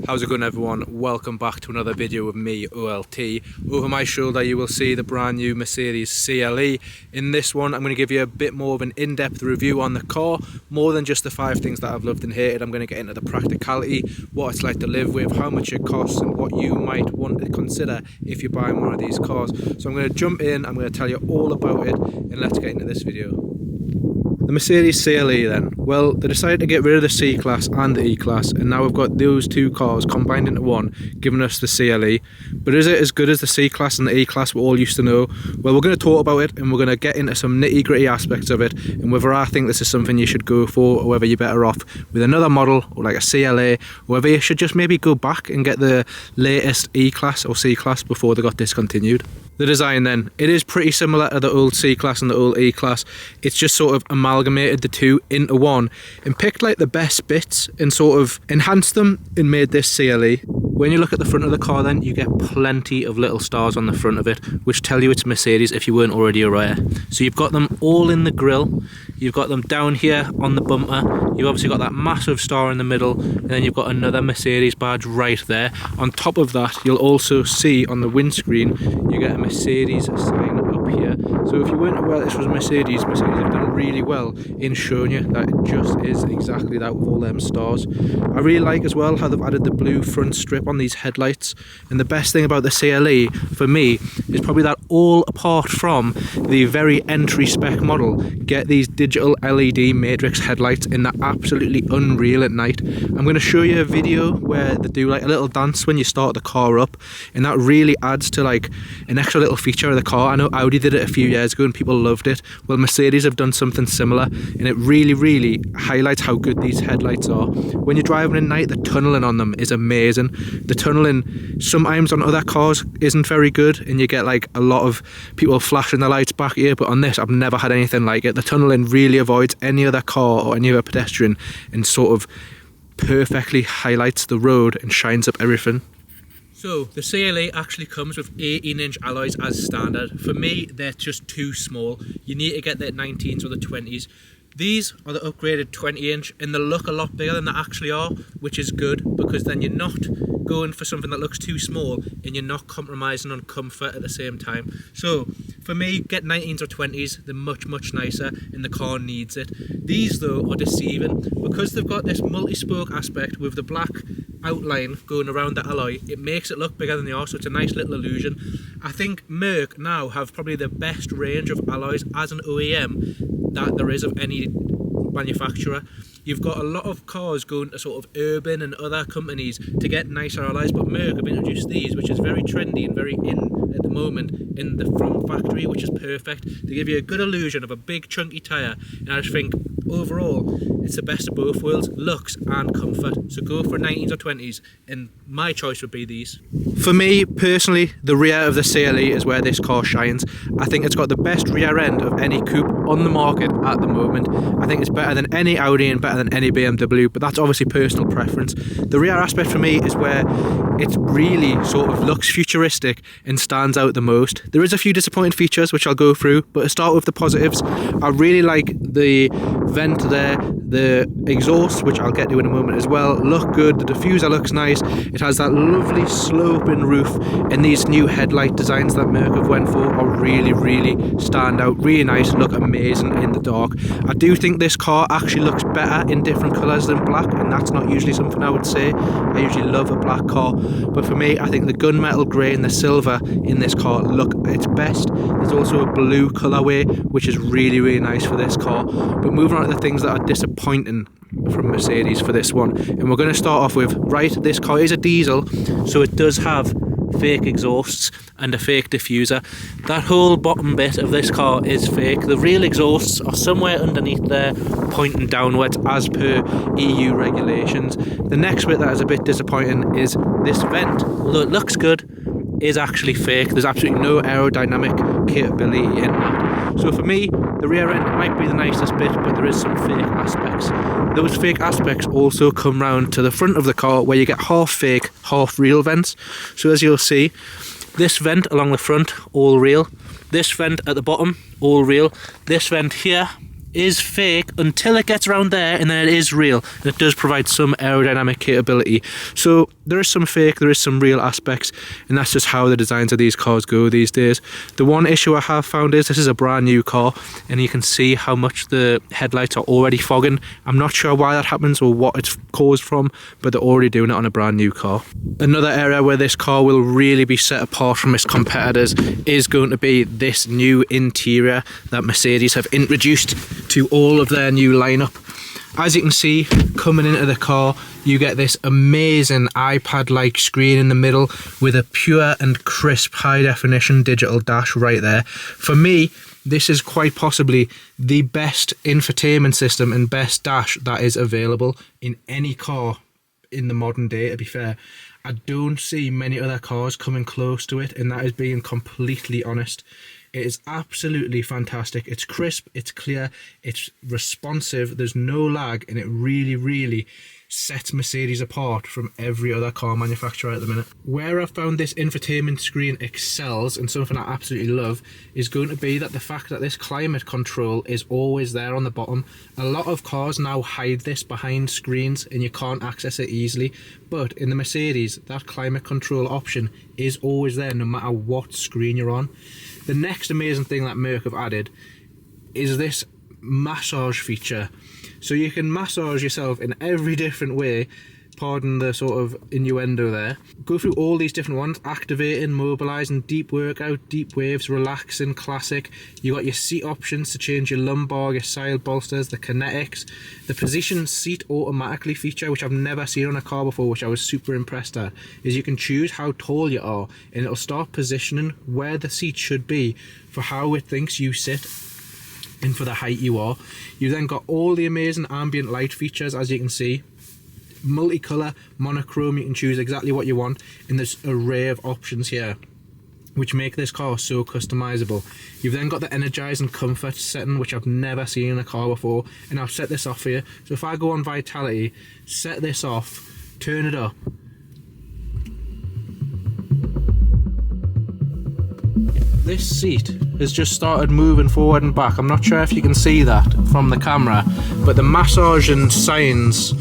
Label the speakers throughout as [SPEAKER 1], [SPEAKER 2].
[SPEAKER 1] How's it going, everyone? Welcome back to another video of me, OLT. Over my shoulder you will see the brand new Mercedes CLE. In this one I'm going to give you a bit more of an in-depth review on the car, more than just the 5 things that I've loved and hated. I'm going to get into the practicality, what it's like to live with, how much it costs and what you might want to consider if you're buying one of these cars. So I'm going to jump in, I'm going to tell you all about it, and let's get into this video. The Mercedes CLE then, well, they decided to get rid of the C-Class and the E-Class, and now we've got those two cars combined into one, giving us the CLE. But is it as good as the C-Class and the E-Class we're all used to know? Well, we're going to talk about it, and we're going to get into some nitty-gritty aspects of it, and whether I think this is something you should go for, or whether you're better off with another model, or like a CLA, or whether you should just maybe go back and get the latest E-Class or C-Class before they got discontinued. The design then, it is pretty similar to the old C-Class and the old E-Class. It's just sort of amalgamated the two into one and picked like the best bits and sort of enhanced them and made this CLE. When you look at the front of the car then, you get plenty of little stars on the front of it, which tell you it's Mercedes if you weren't already aware. So you've got them all in the grille, you've got them down here on the bumper, you've obviously got that massive star in the middle, and then you've got another Mercedes badge right there. On top of that, you'll also see on the windscreen, you get a Mercedes sign up here. So if you weren't aware this was Mercedes have done really well in showing you that it just is exactly that with all them stars. I really like as well how they've added the blue front strip on these headlights, and the best thing about the CLE for me is probably that all apart from the very entry spec model get these digital LED matrix headlights, and they're absolutely unreal at night. I'm going to show you a video where they do like a little dance when you start the car up, and that really adds to like an extra little feature of the car. I know Audi did it a few years ago and people loved it. Well, Mercedes have done something similar, and it really highlights how good these headlights are. When you're driving at night, the tunnelling on them is amazing. The tunnelling sometimes on other cars isn't very good, and you get like a lot of people flashing their lights back here, but on this I've never had anything like it. The tunnelling really avoids any other car or any other pedestrian and sort of perfectly highlights the road and shines up everything. So the CLE actually comes with 18-inch alloys as standard. For me, they're just too small. You need to get the 19s or the 20s. These are the upgraded 20-inch, and they look a lot bigger than they actually are, which is good because then you're not going for something that looks too small and you're not compromising on comfort at the same time. So for me, get 19s or 20s, they're much nicer and the car needs it. These though are deceiving because they've got this multi-spoke aspect with the black outline going around the alloy. It makes it look bigger than they are, so it's a nice little illusion. I think Merc now have probably the best range of alloys as an OEM that there is of any manufacturer. You've got a lot of cars going to sort of Urban and other companies to get nicer alloys, but Merc have introduced these, which is very trendy and very in at the moment in the from factory, which is perfect. They give you a good illusion of a big chunky tyre, and I just think overall it's the best of both worlds, looks and comfort. So go for 19s or 20s, and my choice would be these. For me personally, the rear of the CLE is where this car shines. I think it's got the best rear end of any coupe on the market at the moment. I think it's better than any Audi and better than any BMW, but that's obviously personal preference. The rear aspect for me is where it really sort of looks futuristic and stands out the most. There is a few disappointing features which I'll go through, but to start with the positives, I really like the vent there, the exhaust, which I'll get to in a moment as well, look good. The diffuser looks nice. It has that lovely sloping roof, and these new headlight designs that Merc have went for are really stand out, really nice, look amazing in the dark. I do think this car actually looks better in different colours than black, and that's not usually something I would say. I usually love a black car, but for me, I think the gunmetal grey and the silver in this car look its best. There's also a blue colourway, which is really nice for this car. But moving on to the things that are disappointing from Mercedes for this one, and we're going to start off with, right, this car is a diesel, so it does have fake exhausts and a fake diffuser. That whole bottom bit of this car is fake. The real exhausts are somewhere underneath there pointing downwards as per EU regulations. The next bit that is a bit disappointing is this vent, although it looks good, is actually fake. There's absolutely no aerodynamic capability in that. So for me, the rear end might be the nicest bit, but there is some fake aspects. Those fake aspects also come round to the front of the car, where you get half fake, half real vents. So as you'll see, this vent along the front, all real. This vent at the bottom, all real. This vent here is fake until it gets around there, and then it is real, and it does provide some aerodynamic capability. So there is some fake, there is some real aspects, and that's just how the designs of these cars go these days. The one issue I have found is this is a brand new car, and you can see how much the headlights are already fogging. I'm not sure why that happens or what it's caused from, but they're already doing it on a brand new car. Another area where this car will really be set apart from its competitors is going to be this new interior that Mercedes have introduced to all of their new lineup. As you can see, coming into the car, you get this amazing iPad-like screen in the middle with a pure and crisp high-definition digital dash right there. For me, this is quite possibly the best infotainment system and best dash that is available in any car in the modern day, to be fair. I don't see many other cars coming close to it, and that is being completely honest. It is absolutely fantastic. It's crisp, it's clear, it's responsive, there's no lag, and it really sets Mercedes apart from every other car manufacturer at the minute. Where I've found this infotainment screen excels, and something I absolutely love, is going to be that the fact that this climate control is always there on the bottom. A lot of cars now hide this behind screens and you can't access it easily, but in the Mercedes, that climate control option is always there no matter what screen you're on. The next amazing thing that Merc have added is this massage feature. So you can massage yourself in every different way, pardon the sort of innuendo there. Go through all these different ones: activating, mobilising, deep workout, deep waves, relaxing, classic. You got your seat options to change your lumbar, your side bolsters, the kinetics, the position seat automatically feature, which I've never seen on a car before, which I was super impressed at, is you can choose how tall you are and it'll start positioning where the seat should be for how it thinks you sit and for the height you are. You've then got all the amazing ambient light features, as you can see. Multicolour, monochrome, you can choose exactly what you want, and there's an array of options here which make this car so customizable. You've then got the energize and comfort setting, which I've never seen in a car before, and I've set this off for you. So if I go on Vitality, set this off, turn it up, this seat has just started moving forward and back. I'm not sure if you can see that from the camera, but the massage and signs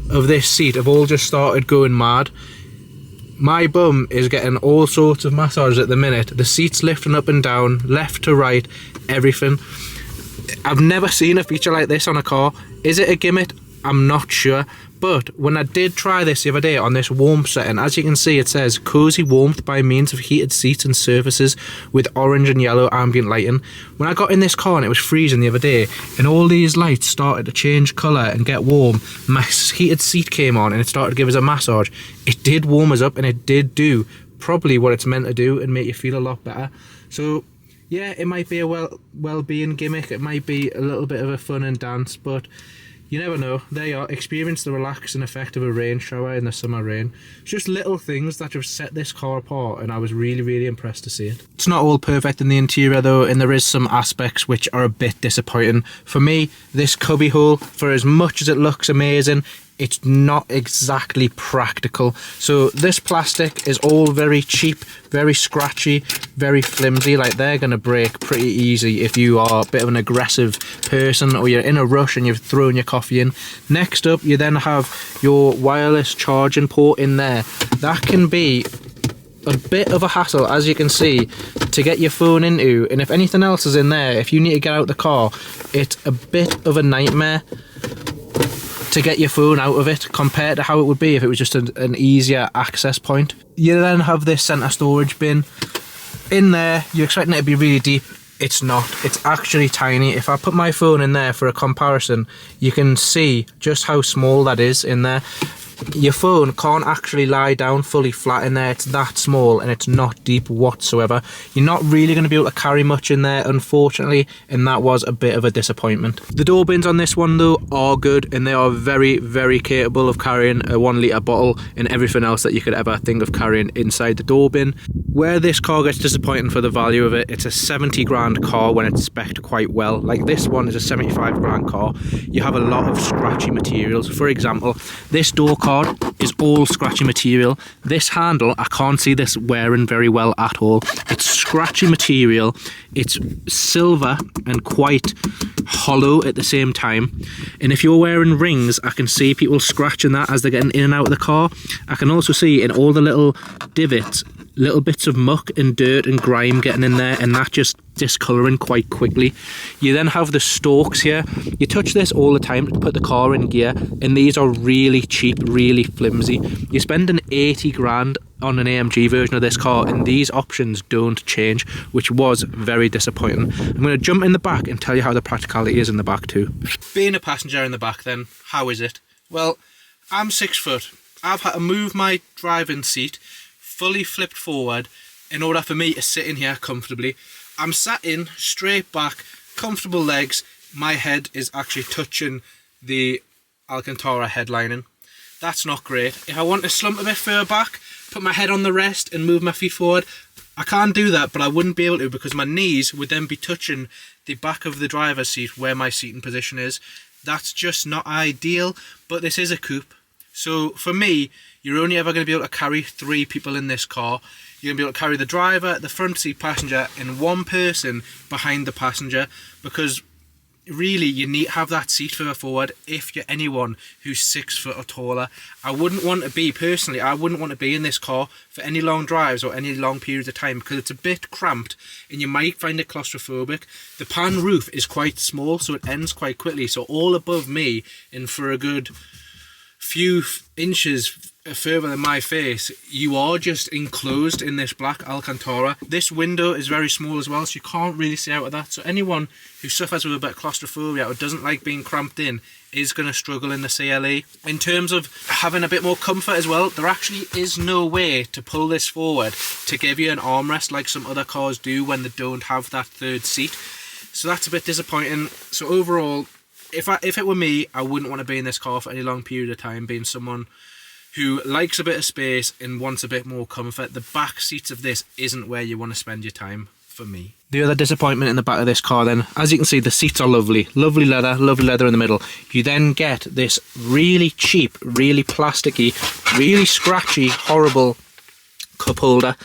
[SPEAKER 1] of this seat have all just started going mad. My bum is getting all sorts of massages at the minute. The seat's lifting up and down, left to right, everything. I've never seen a feature like this on a car. Is it a gimmick? I'm not sure. But when I did try this the other day on this warmth setting, as you can see, it says cozy warmth by means of heated seats and surfaces with orange and yellow ambient lighting. When I got in this car and it was freezing the other day, and all these lights started to change colour and get warm, my heated seat came on and it started to give us a massage. It did warm us up, and it did do probably what it's meant to do and make you feel a lot better. So yeah, it might be a well-being gimmick, it might be a little bit of a fun and dance, but you never know. There you are. Experience the relaxing effect of a rain shower in the summer rain. It's just little things that have set this car apart, and I was really impressed to see it. It's not all perfect in the interior though, and there is some aspects which are a bit disappointing. For me, this cubby hole, for as much as it looks amazing, it's not exactly practical. So this plastic is all very cheap, very scratchy, very flimsy. Like, they're going to break pretty easy if you are a bit of an aggressive person or you're in a rush and you've thrown your coffee in. Next up, you then have your wireless charging port in there. That can be a bit of a hassle, as you can see, to get your phone into, and if anything else is in there, if you need to get out the car, it's a bit of a nightmare to get your phone out of it compared to how it would be if it was just an easier access point. You then have this center storage bin in there. You're expecting it to be really deep. It's not. It's actually tiny. If I put my phone in there for a comparison, you can see just how small that is in there. Your phone can't actually lie down fully flat in there. It's that small, and it's not deep whatsoever. You're not really going to be able to carry much in there, unfortunately, and that was a bit of a disappointment. The door bins on this one though are good, and they are very capable of carrying a 1 litre bottle and everything else that you could ever think of carrying inside the door bin. Where this car gets disappointing for the value of it, it's a 70 grand car when it's spec'd quite well. Like, this one is a 75 grand car. You have a lot of scratchy materials. For example, this door card is all scratchy material. This handle, I can't see this wearing very well at all. It's scratchy material. It's silver and quite hollow at the same time. And if you're wearing rings, I can see people scratching that as they're getting in and out of the car. I can also see in all the little divots, little bits of muck and dirt and grime getting in there, and that just discolouring quite quickly. You then have the stalks here. You touch this all the time to put the car in gear, and these are really cheap, really flimsy. You're spending 80 grand on an AMG version of this car, and these options don't change, which was very disappointing. I'm going to jump in the back and tell you how the practicality is in the back too. Being a passenger in the back then, how is it? Well, I'm 6 foot. I've had to move my driving seat fully flipped forward in order for me to sit in here comfortably. I'm sat in straight back, comfortable legs. My head is actually touching the Alcantara headlining. That's not great. If I want to slump a bit further back, put my head on the rest and move my feet forward, I can't do that, but I wouldn't be able to because my knees would then be touching the back of the driver's seat where my seating position is. That's just not ideal, but this is a coupe. So for me, you're only ever going to be able to carry 3 people in this car. You're going to be able to carry the driver, the front seat passenger, and 1 person behind the passenger, because really you need to have that seat further forward if you're anyone who's 6 foot or taller. I wouldn't want to be, personally, I wouldn't want to be in this car for any long drives or any long periods of time because it's a bit cramped and you might find it claustrophobic. The pan roof is quite small, so it ends quite quickly. So all above me and for a good few inches further than my face, you are just enclosed in this black Alcantara. This window is very small as well, so you can't really see out of that. So anyone who suffers with a bit of claustrophobia or doesn't like being cramped in is going to struggle in the CLE. In terms of having a bit more comfort as well, there actually is no way to pull this forward to give you an armrest like some other cars do when they don't have that third seat. So that's a bit disappointing. So overall, if it were me, I wouldn't want to be in this car for any long period of time, being someone who likes a bit of space and wants a bit more comfort. The back seats of this isn't where you want to spend your time, for me. The other disappointment in the back of this car then, as you can see, the seats are lovely. Lovely leather in the middle. You then get this really cheap, really plasticky, really scratchy, horrible cup holder.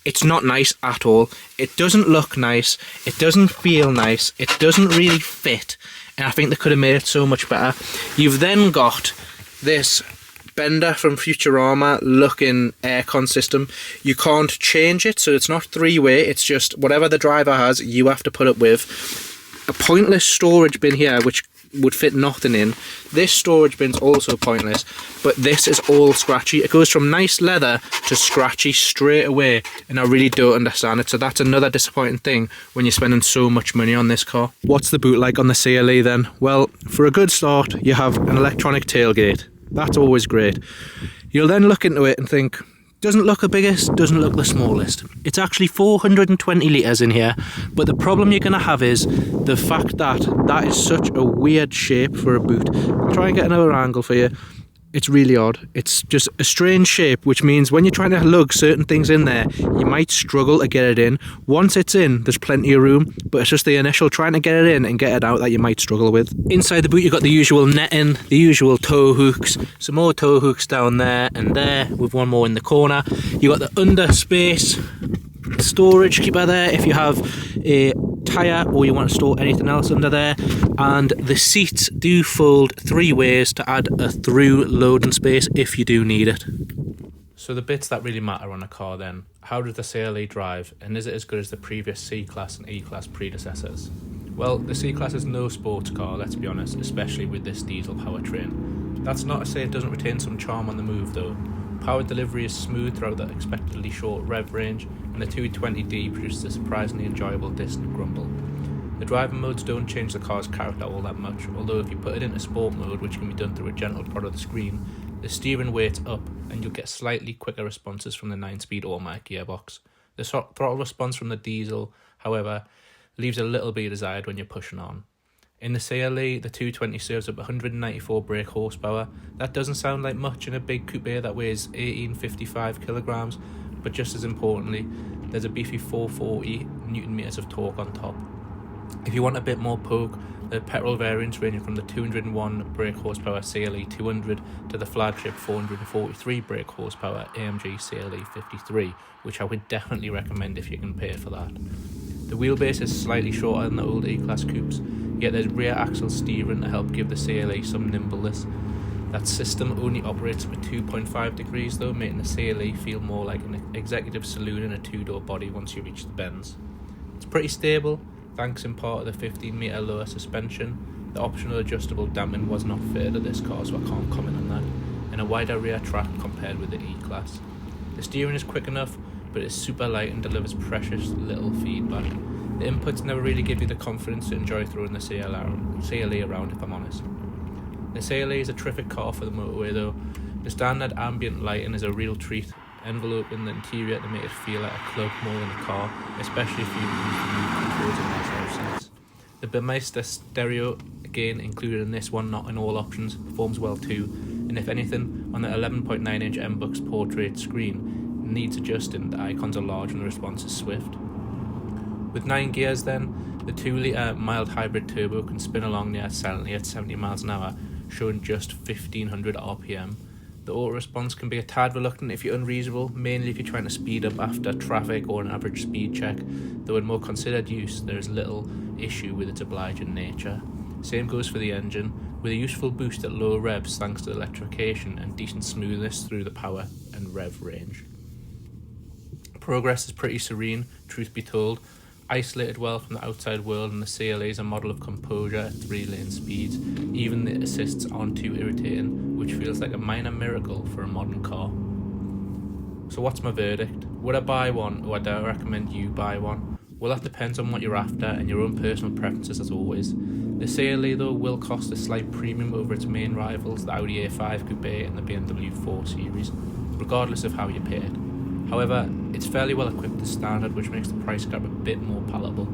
[SPEAKER 1] It's not nice at all. It doesn't look nice. It doesn't feel nice. It doesn't really fit. And I think they could have made it so much better. You've then got this Bender from Futurama looking aircon system. You can't change it, so it's not 3-way. It's just whatever the driver has, you have to put up with. A pointless storage bin here, which would fit nothing in. This storage bin's also pointless, but this is all scratchy. It goes from nice leather to scratchy straight away, and I really don't understand it. So that's another disappointing thing when you're spending so much money on this car. What's the boot like on the CLE then? Well, for a good start, you have an electronic tailgate. That's always great. You'll then look into it and think, doesn't look the biggest, doesn't look the smallest. It's actually 420 litres in here, but the problem you're going to have is the fact that that is such a weird shape for a boot. I'll try and get another angle for you. It's really odd. It's just a strange shape, which means when you're trying to lug certain things in there, you might struggle to get it in. Once it's in, there's plenty of room, but it's just the initial trying to get it in and get it out that you might struggle with. Inside the boot, you've got the usual netting, the usual tow hooks, some more tow hooks down there and there, with one more in the corner. You've got the under space storage keeper there if you have a tyre or you want to store anything else under there, and the seats do fold 3 ways to add a through loading space if you do need it. So the bits that really matter on a car then, how does the CLE drive, and is it as good as the previous C-Class and E-Class predecessors? Well, the C-Class is no sports car, let's be honest, especially with this diesel powertrain. That's not to say it doesn't retain some charm on the move though. Power delivery is smooth throughout the expectedly short rev range, and the 220D produces a surprisingly enjoyable distant grumble. The driving modes don't change the car's character all that much, although if you put it into sport mode, which can be done through a gentle prod of the screen, the steering weight's up and you'll get slightly quicker responses from the 9-speed automatic gearbox. The throttle response from the diesel, however, leaves a little bit desired when you're pushing on. In the CLE, the 220 serves up 194 brake horsepower. That doesn't sound like much in a big coupe that weighs 1855 kilograms, but just as importantly, there's a beefy 440 Newton meters of torque on top. If you want a bit more poke, the petrol variants ranging from the 201 brake horsepower CLE 200 to the flagship 443 brake horsepower AMG CLE 53, which I would definitely recommend if you can pay for that. The wheelbase is slightly shorter than the old E-Class coupes, yet there's rear axle steering to help give the CLE some nimbleness. That system only operates at 2.5 degrees though, making the CLE feel more like an executive saloon in a two-door body once you reach the bends. It's pretty stable, thanks in part to the 15-metre lower suspension. The optional adjustable damping was not fitted to this car, so I can't comment on that, and a wider rear track compared with the E-Class. The steering is quick enough, but it's super light and delivers precious little feedback. The inputs never really give you the confidence to enjoy throwing the CLE around, if I'm honest. The CLE is a terrific car for the motorway though. The standard ambient lighting is a real treat, enveloping the interior to make it feel like a club more than a car, especially if you use the new controls in their seats. The Burmeister stereo, again included in this one, not in all options, performs well too, and if anything, on the 11.9-inch M-Bucks portrait screen, needs adjusting. The icons are large and the response is swift. With 9 gears then, the 2-litre mild hybrid turbo can spin along near silently at 70 miles an hour, showing just 1500 RPM. The auto response can be a tad reluctant if you're unreasonable, mainly if you're trying to speed up after traffic or an average speed check, though in more considered use there is little issue with its obliging nature. Same goes for the engine, with a useful boost at low revs thanks to electrification and decent smoothness through the power and rev range. Progress is pretty serene, truth be told, isolated well from the outside world, and the CLE is a model of composure at 3-lane speeds. Even the assists aren't too irritating, which feels like a minor miracle for a modern car. So what's my verdict? Would I buy one, or do I recommend you buy one? Well, that depends on what you're after and your own personal preferences as always. The CLE though will cost a slight premium over its main rivals, the Audi A5 Coupe and the BMW 4 Series, regardless of how you pay it. However, it's fairly well equipped as standard, which makes the price gap a bit more palatable.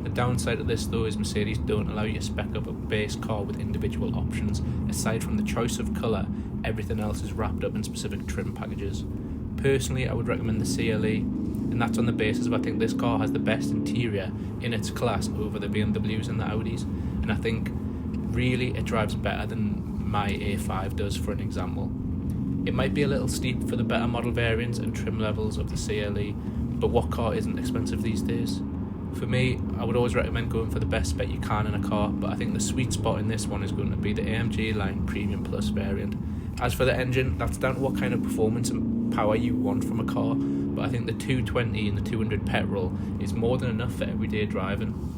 [SPEAKER 1] The downside of this though is Mercedes don't allow you to spec up a base car with individual options. Aside from the choice of colour, everything else is wrapped up in specific trim packages. Personally, I would recommend the CLE, and that's on the basis of I think this car has the best interior in its class over the BMWs and the Audis, and I think really it drives better than my A5 does, for an example. It might be a little steep for the better model variants and trim levels of the CLE, but what car isn't expensive these days? For me, I would always recommend going for the best spec you can in a car, but I think the sweet spot in this one is going to be the AMG line Premium Plus variant. As for the engine, that's down to what kind of performance and power you want from a car, but I think the 220 and the 200 petrol is more than enough for everyday driving.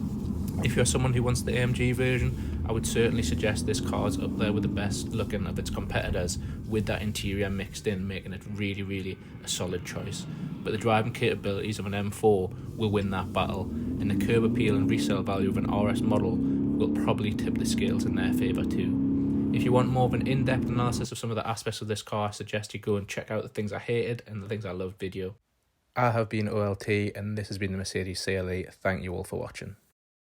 [SPEAKER 1] If you're someone who wants the AMG version, I would certainly suggest this car's up there with the best looking of its competitors, with that interior mixed in, making it really a solid choice. But the driving capabilities of an M4 will win that battle, and the curb appeal and resale value of an RS model will probably tip the scales in their favour too. If you want more of an in-depth analysis of some of the aspects of this car, I suggest you go and check out the things I hated and the things I loved video. I have been OLT, and this has been the Mercedes CLE. Thank you all for watching.